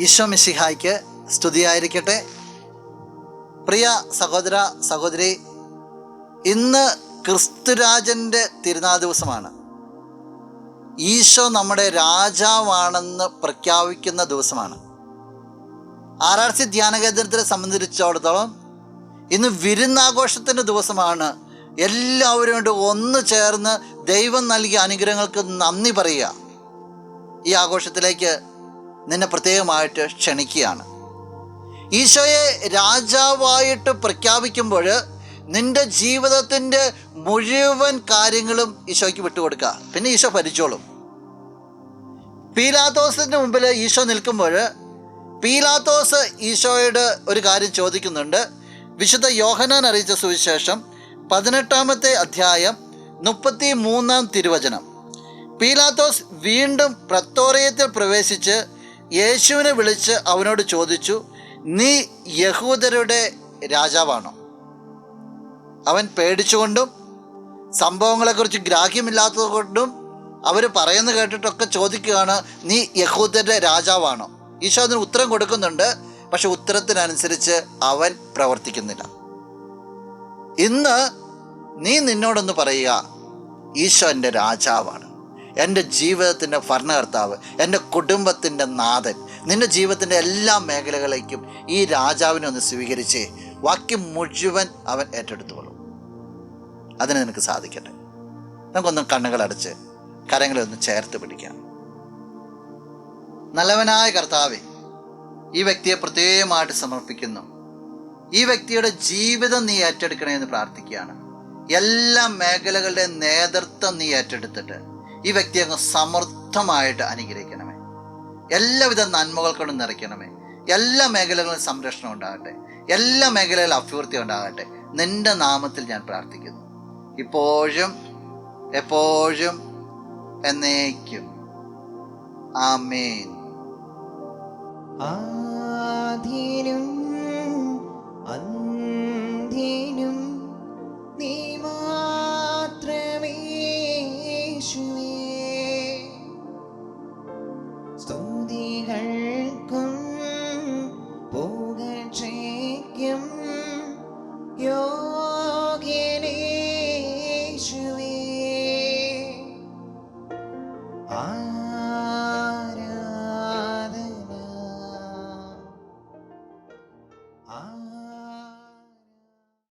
ഈശോ മിശിഹായ്ക്ക് സ്തുതിയായിരിക്കട്ടെ. പ്രിയ സഹോദര സഹോദരി, ഇന്ന് ക്രിസ്തുരാജൻ്റെ തിരുനാൾ ദിവസമാണ്. ഈശോ നമ്മുടെ രാജാവാണെന്ന് പ്രഖ്യാപിക്കുന്ന ദിവസമാണ്. RRC ധ്യാന കേന്ദ്രത്തെ സംബന്ധിച്ചിടത്തോളം ഇന്ന് വിരുന്നാഘോഷത്തിൻ്റെ ദിവസമാണ്. എല്ലാവരും കൊണ്ട് ഒന്ന് ചേർന്ന് ദൈവം നൽകിയ അനുഗ്രഹങ്ങൾക്ക് നന്ദി പറയുക. ഈ ആഘോഷത്തിലേക്ക് നിന്നെ പ്രത്യേകമായിട്ട് ക്ഷണിക്കുകയാണ്. ഈശോയെ രാജാവായിട്ട് പ്രഖ്യാപിക്കുമ്പോൾ നിന്റെ ജീവിതത്തിൻ്റെ മുഴുവൻ കാര്യങ്ങളും ഈശോയ്ക്ക് വിട്ടുകൊടുക്കുക. പിന്നെ ഈശോ ഭരിച്ചോളും. പീലാത്തോസിൻ്റെ മുമ്പിൽ ഈശോ നിൽക്കുമ്പോൾ പീലാത്തോസ് ഈശോയോട് ഒരു കാര്യം ചോദിക്കുന്നുണ്ട്. വിശുദ്ധ യോഹന്നാൻ അറിയിച്ച സുവിശേഷം 18-ാമത്തെ അധ്യായം 33-ാം തിരുവചനം. പീലാത്തോസ് വീണ്ടും പ്രത്തോറിയത്തിൽ പ്രവേശിച്ച് യേശുവിനെ വിളിച്ച് അവനോട് ചോദിച്ചു, നീ യഹൂദരുടെ രാജാവാണോ? അവൻ പേടിച്ചുകൊണ്ടും സംഭവങ്ങളെക്കുറിച്ച് ഗ്രാഹ്യമില്ലാത്തത് കൊണ്ടും അവർ പറയുന്നത് കേട്ടിട്ടൊക്കെ ചോദിക്കുകയാണ്, നീ യഹൂദരുടെ രാജാവാണോ? ഈശോ അതിന് ഉത്തരം കൊടുക്കുന്നുണ്ട്. പക്ഷെ ഉത്തരത്തിനനുസരിച്ച് അവൻ പ്രവർത്തിക്കുന്നില്ല. ഇന്ന് നീ നിന്നോടൊന്ന് പറയുക, ഈശോ എൻ്റെ രാജാവാണ്, എൻ്റെ ജീവിതത്തിൻ്റെ ഭരണകർത്താവ്, എൻ്റെ കുടുംബത്തിൻ്റെ നാഥൻ. നിൻ്റെ ജീവിതത്തിൻ്റെ എല്ലാ മേഖലകളിലേക്കും ഈ രാജാവിനെ ഒന്ന് സ്വീകരിച്ച് വാക്യം മുഴുവൻ അവൻ ഏറ്റെടുത്തോളും. അതിന് നിനക്ക് സാധിക്കട്ടെ. നമുക്കൊന്ന് കണ്ണുകളടച്ച് കരങ്ങളെ ഒന്ന് ചേർത്ത് പിടിക്കാം. നല്ലവനായ കർത്താവേ, ഈ വ്യക്തിയെ പ്രത്യേകമായിട്ട് സമർപ്പിക്കുന്നു. ഈ വ്യക്തിയുടെ ജീവിതം നീ ഏറ്റെടുക്കണമെന്ന് പ്രാർത്ഥിക്കുകയാണ്. എല്ലാ മേഖലകളുടെ നേതൃത്വം നീ ഏറ്റെടുത്തിട്ട് ഈ വ്യക്തിയെ അങ്ങ് സമൃദ്ധമായിട്ട് അനുഗ്രഹിക്കണമേ. എല്ലാവിധ നന്മകൾ കൊണ്ട് നിറയ്ക്കണമേ. എല്ലാ മേഖലകളിലും സംരക്ഷണം ഉണ്ടാകട്ടെ. എല്ലാ മേഖലകളിലും അഭിവൃദ്ധി ഉണ്ടാകട്ടെ. നിന്റെ നാമത്തിൽ ഞാൻ പ്രാർത്ഥിക്കുന്നു, ഇപ്പോഴും എപ്പോഴും എന്നേക്കും. ആമേൻ. ആദിയിലും